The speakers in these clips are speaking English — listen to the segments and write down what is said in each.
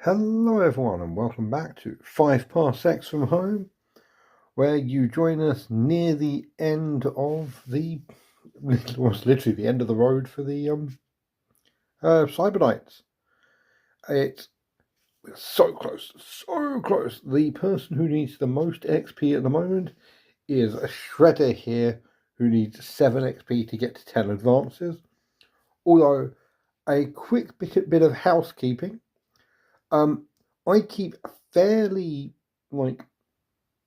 Hello everyone and welcome back to 5 Parsecs from Home, where you join us near the end of the, literally the end of the road for the Cyber Knights. We're so close, so close. The person who needs the most XP at the moment is a Shredder here, who needs 7 XP to get to 10 advances. Although, a quick bit of housekeeping. I keep fairly,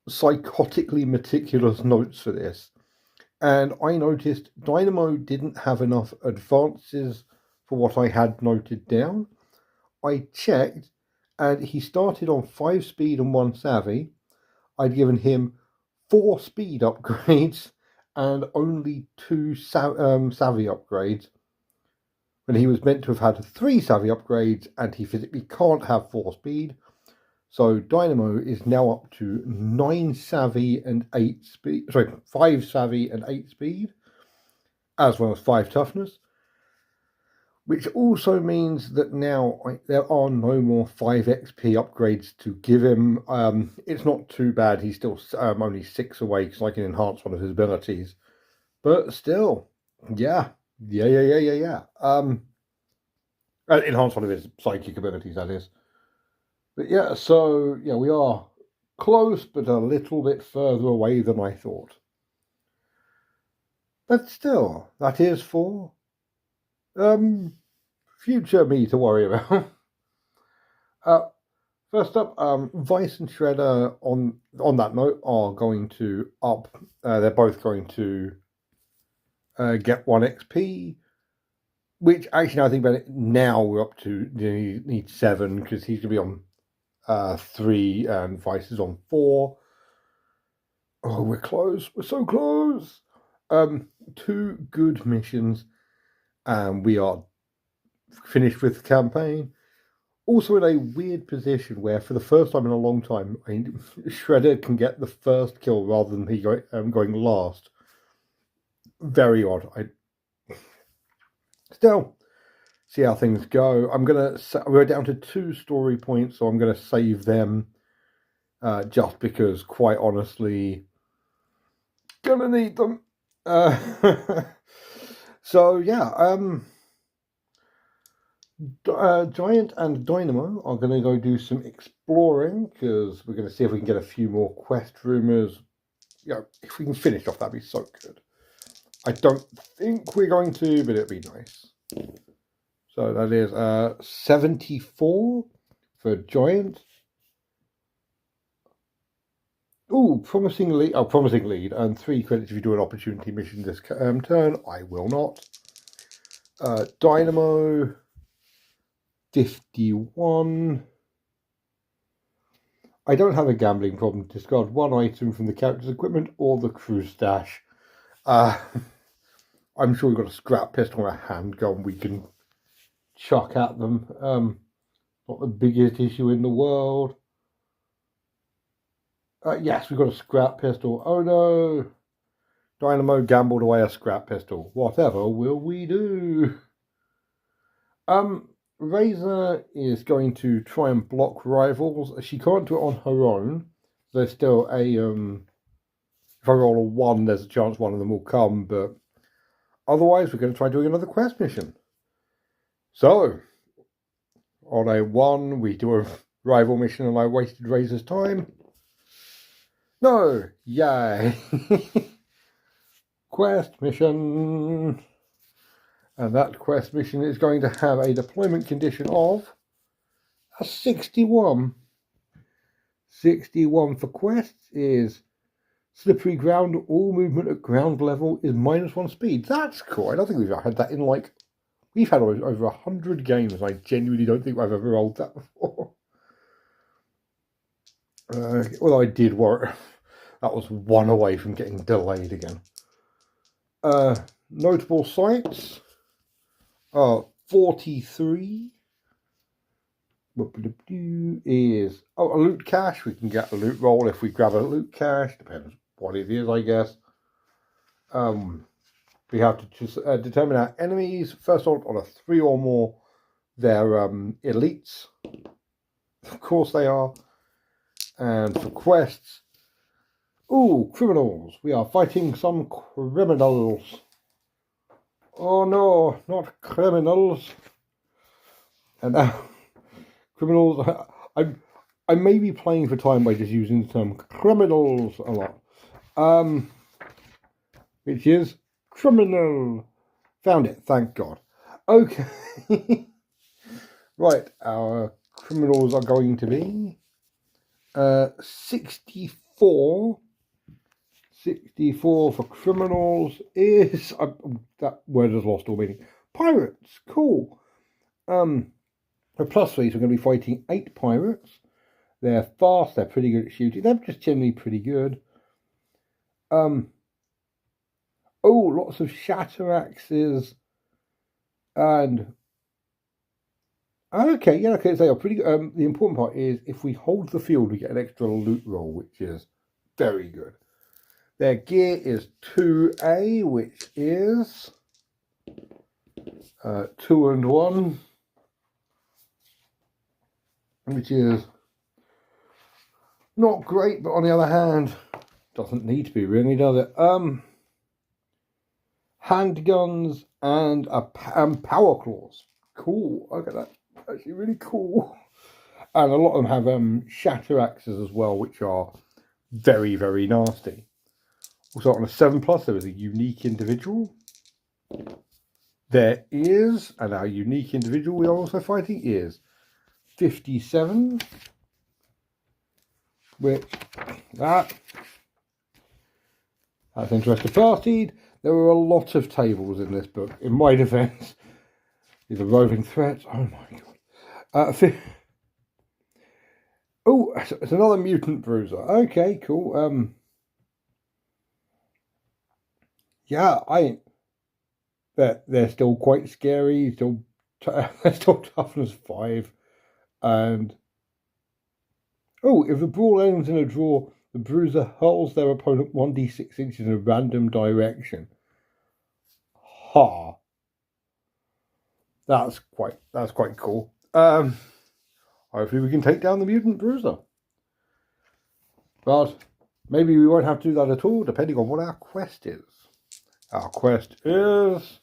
psychotically meticulous notes for this, and I noticed Dynamo didn't have enough advances for what I had noted down. I checked, and he started on 5 speed and 1 savvy. I'd given him 4 speed upgrades and only 2 savvy upgrades, when he was meant to have had 3 savvy upgrades, and he physically can't have 4 speed. So Dynamo is now up to 9 savvy and 8 speed. Sorry, 5 savvy and 8 speed, as well as 5 toughness. Which also means that now there are no more 5 XP upgrades to give him. It's not too bad. He's still only 6 away, because I can enhance one of his abilities. But still, yeah. Enhance one of his psychic abilities, that is. But yeah, so yeah, we are close, but a little bit further away than I thought. But still, that is for future me to worry about. First up, Vice and Shredder, on that note, are going to up. They're both going to get 1 XP. Which actually, now I think about it, now we're up to, you need 7, because he's going to be on 3 and Vice is on 4. Oh, we're close. We're so close. 2 good missions, and we are finished with the campaign. Also in a weird position where, for the first time in a long time, Shredder can get the first kill rather than he going last. Very odd. Still, see how things go. We're down to 2 story points, so I'm gonna save them. Just because, quite honestly, gonna need them. So yeah, Giant and Dynamo are going to go do some exploring, because we're going to see if we can get a few more quest rumors. Yeah, if we can finish off, that'd be so good. I don't think we're going to, but it'd be nice. So that is 74 for Giant. Ooh, promising lead. Oh, promising lead. And 3 credits if you do an opportunity mission this turn. I will not. Dynamo, 51. I don't have a gambling problem. Discard 1 item from the character's equipment or the crew stash. I'm sure we've got a scrap pistol or a handgun we can chuck at them. Not the biggest issue in the world. Yes, we've got a scrap pistol. Oh no! Dynamo gambled away a scrap pistol. Whatever will we do? Razor is going to try and block rivals. She can't do it on her own. There's still a if I roll a 1, there's a chance one of them will come, but otherwise we're going to try doing another quest mission. So, on a 1, we do a rival mission and I wasted Razor's time. No! Yay! Quest mission! And that quest mission is going to have a deployment condition of a 61. 61 for quests is slippery ground. All movement at ground level is -1 speed. That's cool. I don't think we've had that in we've had over 100 games. I genuinely don't think I've ever rolled that before. Although I did worry. That was 1 away from getting delayed again. Notable sites. 43 is a loot cache. We can get a loot roll if we grab a loot cache. Depends what it is, I guess. We have to just determine our enemies. First on a 3 or more, they're elites. Of course they are. And for quests, ooh, criminals. We are fighting some criminals. Oh no, not criminals. And now, criminals. I may be playing for time by just using the term criminals a lot. Which is criminal. Found it, thank God. Okay. Right, our criminals are going to be 64. 64 for criminals is that word has lost all meaning. Pirates, cool. For plus 3, so we're going to be fighting 8 pirates. They're fast, they're pretty good at shooting, they're just generally pretty good. Oh, lots of shatter axes. And okay, yeah, okay, they are pretty good. The important part is if we hold the field, we get an extra loot roll, which is very good. Their gear is 2A, which is 2 and 1, which is not great, but on the other hand, doesn't need to be really, does it? Handguns and power claws. Cool. Okay, that's actually really cool. And a lot of them have shatter axes as well, which are very, very nasty. Also on a 7+, there is a unique individual. There is, and our unique individual we are also fighting is 57. Which, that's interesting. Partied. There were a lot of tables in this book. In my defense, these are roving threats. Oh my God. Oh, it's another mutant bruiser. Okay, cool. Yeah, they're still quite scary. They're still toughness 5, and oh, if the brawl ends in a draw, the bruiser hurls their opponent 1d6 inches in a random direction. Ha! That's quite cool. Hopefully we can take down the mutant bruiser. But maybe we won't have to do that at all, depending on what our quest is. Our quest is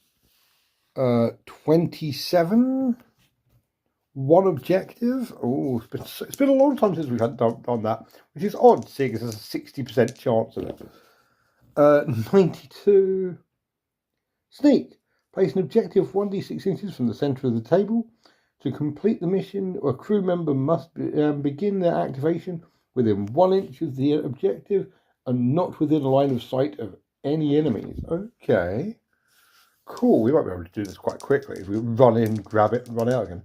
27. 1 objective. Oh, it's been a long time since we've done that, which is odd, seeing as there's a 60% chance of it. 92. Sneak. Place an objective 1d6 inches from the centre of the table. To complete the mission, a crew member must begin their activation within 1 inch of the objective and not within a line of sight of any enemies. Okay. Cool. We might be able to do this quite quickly if we run in, grab it, and run out again.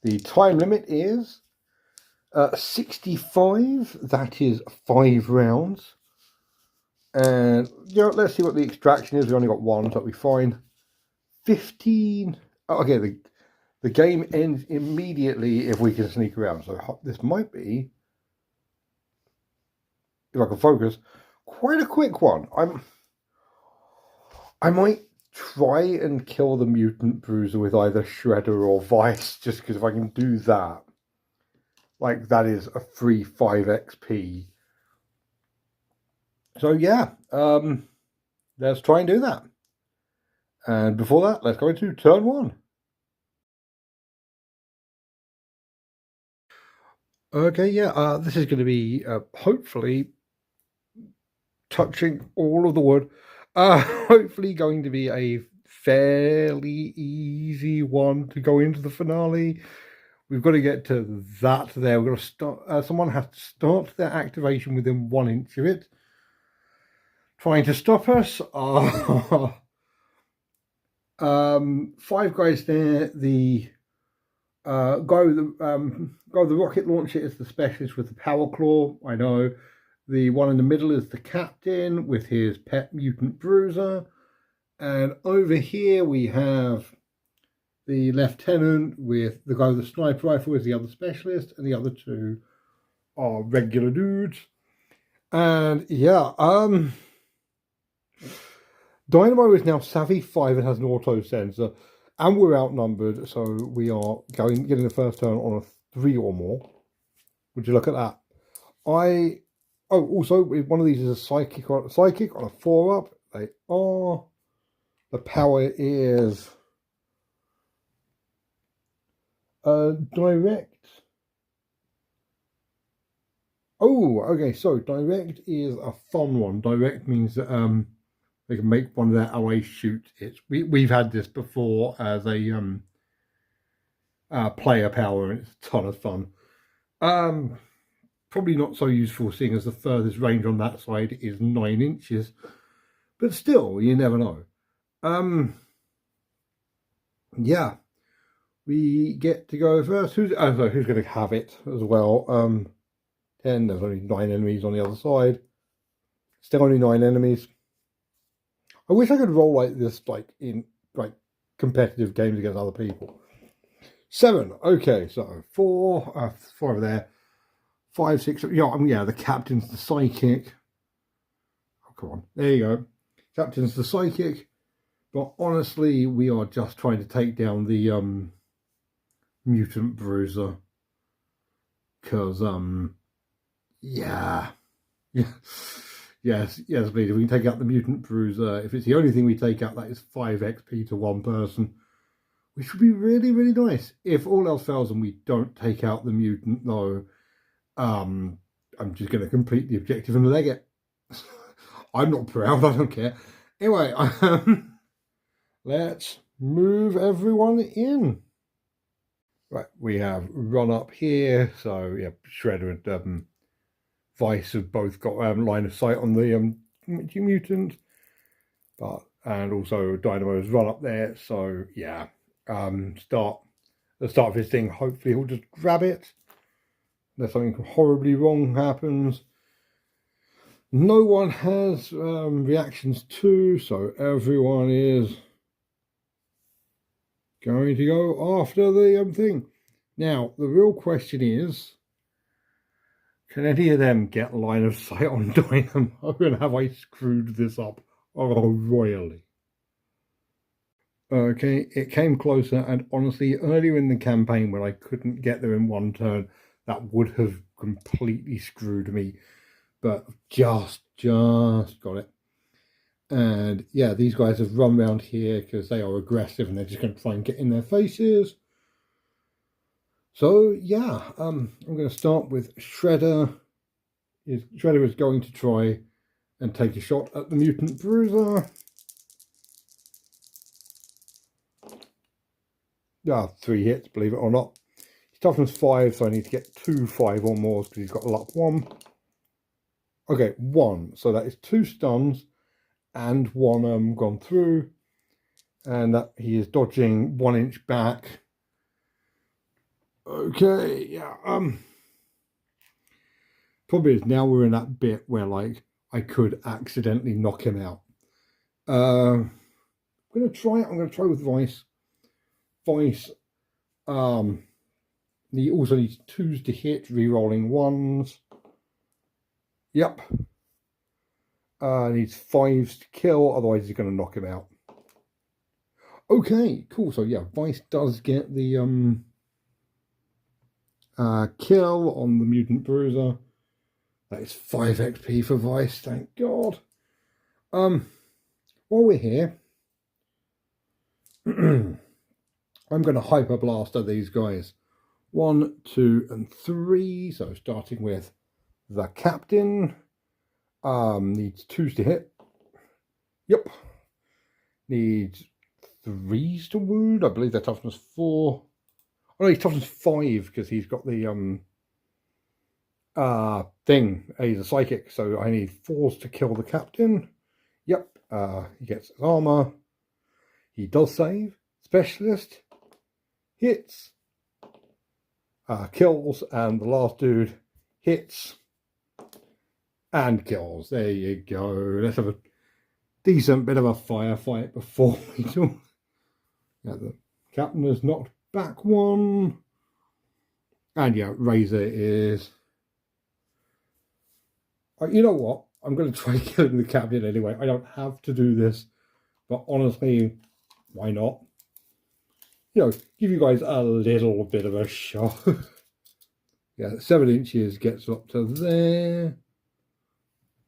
The time limit is 65. That is 5 rounds. And let's see what the extraction is. We only got 1, so that'll be fine. 15. Oh, okay, the game ends immediately if we can sneak around. So this might be, if I can focus, quite a quick one. I might try and kill the mutant bruiser with either Shredder or Vice, just because if I can do that, like, that is a free 5 XP. So yeah, let's try and do that. And before that, let's go into turn 1. Okay, yeah, this is going to be hopefully touching all of the wood. Hopefully going to be a fairly easy one to go into the finale. We've got to get to that there. We've got to start. Someone has to start their activation within 1 inch of it. Trying to stop us. 5 guys there. The guy with the rocket launcher is the specialist with the power claw. I know. The one in the middle is the captain with his pet mutant bruiser. And over here we have the lieutenant with the guy with the sniper rifle is the other specialist, and the other 2 are regular dudes. And yeah, Dynamo is now Savvy 5 and has an auto sensor, and we're outnumbered, so we are getting the first turn on a 3 or more. Would you look at that? Also, if one of these is a psychic on a 4-up, they are. The power is direct. Oh, okay. So direct is a fun one. Direct means that they can make one of their allies shoot it. We've had this before as a player power, and it's a ton of fun. Probably not so useful, seeing as the furthest range on that side is 9 inches, but still, you never know. Yeah, we get to go first. Who's going to have it as well? 10. There's only 9 enemies on the other side. Still only 9 enemies. I wish I could roll like this, like in competitive games against other people. 7. Okay, so 4 over there. 5, 6. Yeah, the captain's the psychic. Oh, come on. There you go. Captain's the psychic. But honestly, we are just trying to take down the mutant bruiser. Because, yeah. Yes, please. If we can take out the mutant bruiser, if it's the only thing we take out, that is 5 XP to one person. Which would be really, really nice. If all else fails and we don't take out the mutant, though, I'm just going to complete the objective and leg it. I'm not proud, I don't care. Anyway, let's move everyone in. Right, we have run up here. So, yeah, Shredder and Vice have both got line of sight on the mutant. And also Dynamo's run up there. So, yeah, the start of his thing, hopefully he'll just grab it. Unless something horribly wrong happens. No one has reactions to, so everyone is going to go after the thing. Now, the real question is, can any of them get line of sight on Dynamo, and have I screwed this up royally? Okay, it came closer, and honestly, earlier in the campaign when I couldn't get there in one turn, that would have completely screwed me. But just got it. And yeah, these guys have run around here because they are aggressive and they're just going to try and get in their faces. So yeah, I'm going to start with Shredder. Shredder is going to try and take a shot at the mutant bruiser. Yeah, 3 hits, believe it or not. His toughness 5, so I need to get 2 5 or more because he's got a luck 1. Okay, 1. So that is 2 stuns and 1 gone through. And that he is dodging 1 inch back. Okay, yeah. Probably is now we're in that bit where like I could accidentally knock him out. I'm gonna try it. I'm gonna try with Vice. Vice. He also needs 2s to hit, re-rolling 1s. Yep. Needs 5s to kill, otherwise he's going to knock him out. Okay, cool. So yeah, Vice does get the kill on the mutant bruiser. That is 5 XP for Vice, thank God. While we're here, I'm going to hyper blaster these guys. 1, 2, and 3. So starting with the captain. Needs 2s to hit. Yep. Needs 3s to wound. I believe their toughness 4. Oh no, he's toughness 5 because he's got the thing. He's a psychic, so I need 4s to kill the captain. Yep. He gets his armor. He does save. Specialist hits. Kills, and the last dude hits and kills. There you go. Let's have a decent bit of a firefight before we do. Yeah, the captain has knocked back 1. And yeah, Razor is... you know what? I'm going to try killing the captain anyway. I don't have to do this. But honestly, why not? You know, give you guys a little bit of a shot. Yeah, 7 inches gets up to there,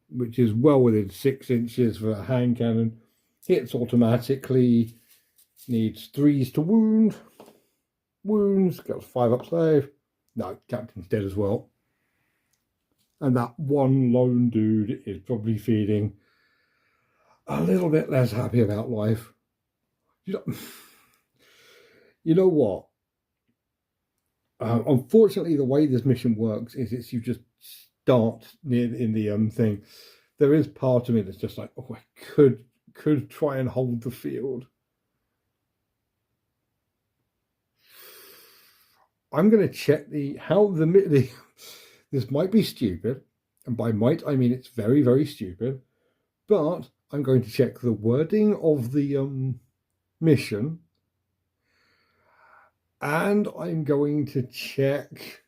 which is well within 6 inches for a hand cannon. Hits automatically, needs 3s to wound. Wounds, got 5 up save. No, captain's dead as well. And that one lone dude is probably feeling a little bit less happy about life. You know what? Unfortunately, the way this mission works is you just start near in the thing. There is part of me that's just like, oh, I could try and hold the field. I'm going to check the this might be stupid, and by might I mean it's very, very stupid, but I'm going to check the wording of the mission, and I'm going to check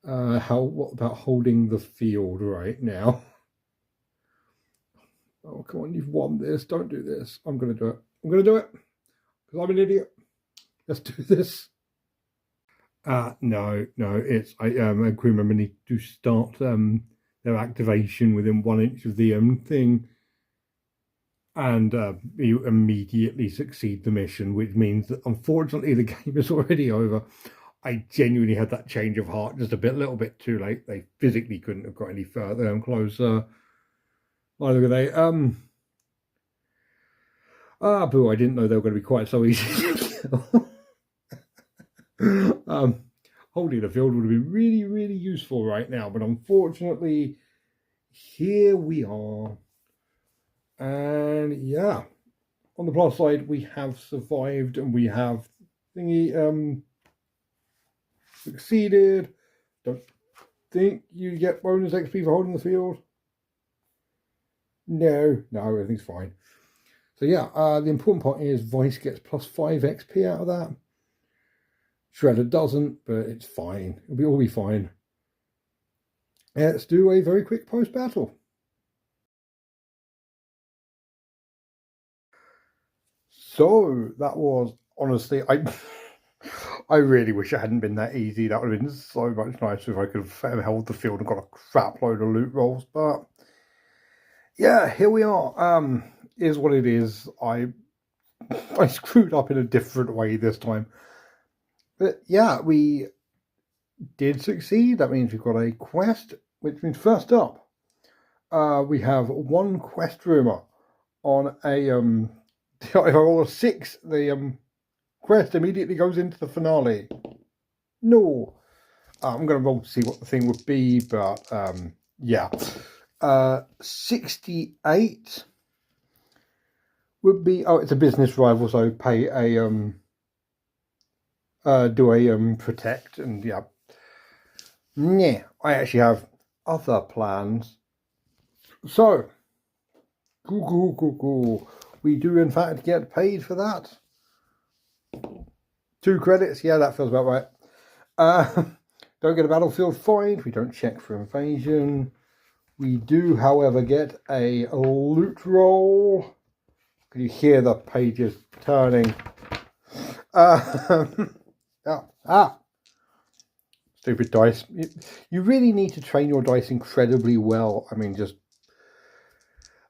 what about holding the field right now. Oh, come on, you've won this. Don't do this. I'm going to do it. I'm going to do it because I'm an idiot. Let's do this. No, it's I crew member need to start their activation within 1 inch of the thing, and you immediately succeed the mission, which means that unfortunately the game is already over. I genuinely had that change of heart just a little bit too late. They physically couldn't have got any further and closer. Either could they. Boo! I didn't know they were going to be quite so easy to kill. Holding the field would have been really, really useful right now, but unfortunately, here we are. And yeah, on the plus side, we have survived and we have succeeded. Don't think you get bonus XP for holding the field. No, everything's fine. So yeah, the important part is Vice gets plus 5 XP out of that. Shredder doesn't, but it's fine. It'll all be fine. Let's do a very quick post-battle. So that was honestly, I really wish it hadn't been that easy. That would have been so much nicer if I could have held the field and got a crap load of loot rolls. But yeah, here we are. Is what it is. I screwed up in a different way this time. But yeah, we did succeed. That means we've got a quest, which means first up, we have 1 quest rumor on a if I roll a 6, the quest immediately goes into the finale. No. I'm going to roll to see what the thing would be, but yeah. 68 would be, it's a business rival, so pay a do a protect, and yeah. I actually have other plans. So, cool. We do in fact get paid for that. 2 credits, yeah, that feels about right. Don't get a battlefield find. We don't check for invasion. We do, however, get a loot roll. Can you hear the pages turning? Stupid dice. You really need to train your dice incredibly well. I mean, just...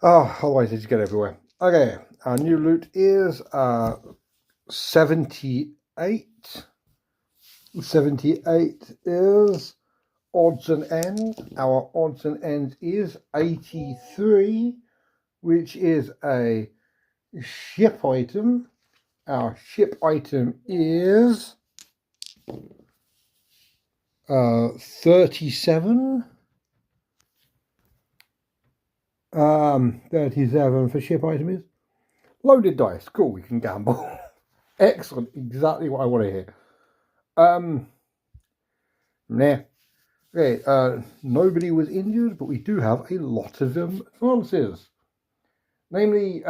otherwise they just get everywhere. Okay, our new loot is 78. 78 is odds and ends. Our odds and ends is 83, which is a ship item. Our ship item is 37. 37 for ship item is loaded dice. Cool, we can gamble. Excellent, exactly what I want to hear. Okay, nobody was injured, but we do have a lot of advances. Namely,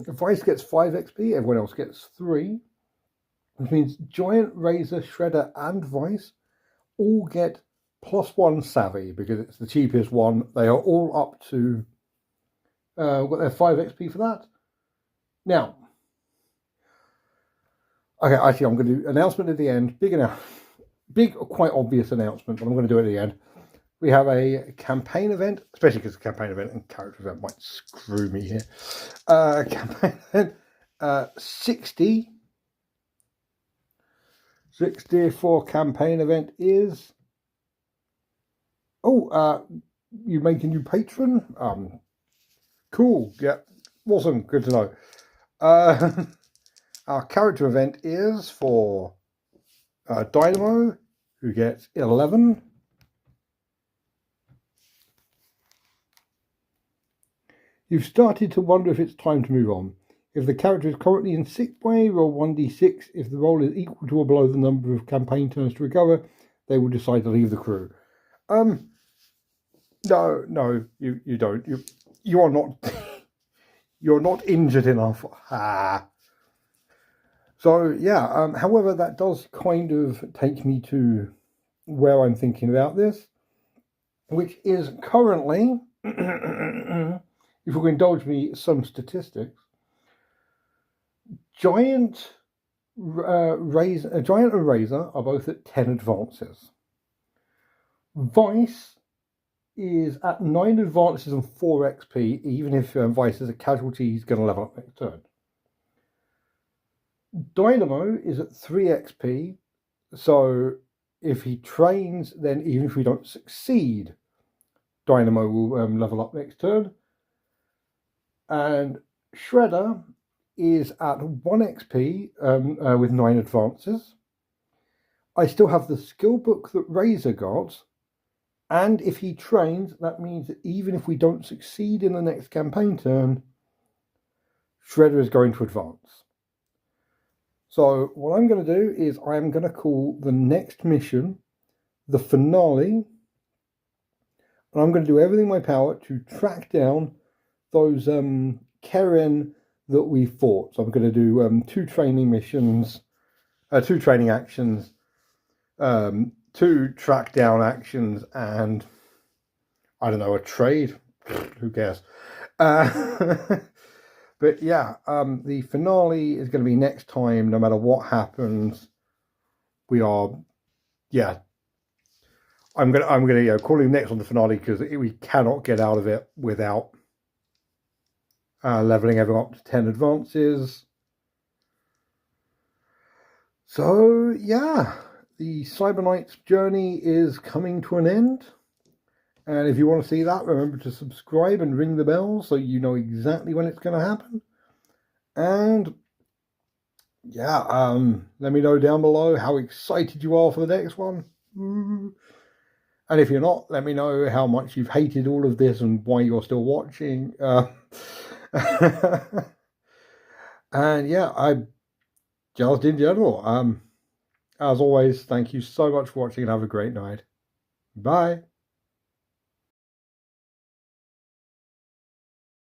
Vice gets 5 XP, everyone else gets 3. Which means Giant, Razor, Shredder, and Vice all get +1 Savvy, because it's the cheapest one. They are all up to got their 5 XP for that. Now, okay, actually, I'm going to do announcement at the end. Big announcement. big, quite obvious announcement, but I'm going to do it at the end. We have a campaign event, especially because the campaign event and character event might screw me here. Campaign event 60 for campaign event is. Oh, you make a new patron? Cool. Yeah, awesome. Good to know. Our character event is for Dynamo, who gets 11. You've started to wonder if it's time to move on. If the character is currently in sick bay, roll 1d6. If the roll is equal to or below the number of campaign turns to recover, they will decide to leave the crew. No, you don't. You are not. You're not injured enough. So yeah. However, that does kind of take me to where I'm thinking about this, which is currently, if you will indulge me, some statistics. Giant and Razor are both at 10 advances. Vice is at 9 advances and 4 XP, even if Vice is a casualty, he's going to level up next turn. Dynamo is at 3 XP, so if he trains, then even if we don't succeed, Dynamo will level up next turn. And Shredder is at 1 XP with 9 advances. I still have the skill book that Razor got, and if he trains, that means that even if we don't succeed in the next campaign turn, Shredder is going to advance. So what I'm going to do is I'm going to call the next mission the finale, and I'm going to do everything in my power to track down those Keren that we fought. So I'm going to do 2 training missions, 2 training actions, 2 track down actions, and I don't know, a trade. Who cares? But yeah, the finale is going to be next time. No matter what happens, we are, yeah. I'm gonna call him next on the finale because we cannot get out of it without leveling everyone up to 10 advances. So yeah, the Cyber Knight's journey is coming to an end. And if you want to see that, remember to subscribe and ring the bell so you know exactly when it's going to happen. And yeah, let me know down below how excited you are for the next one. And if you're not, let me know how much you've hated all of this and why you're still watching. And yeah, just in general, as always, thank you so much for watching and have a great night. Bye.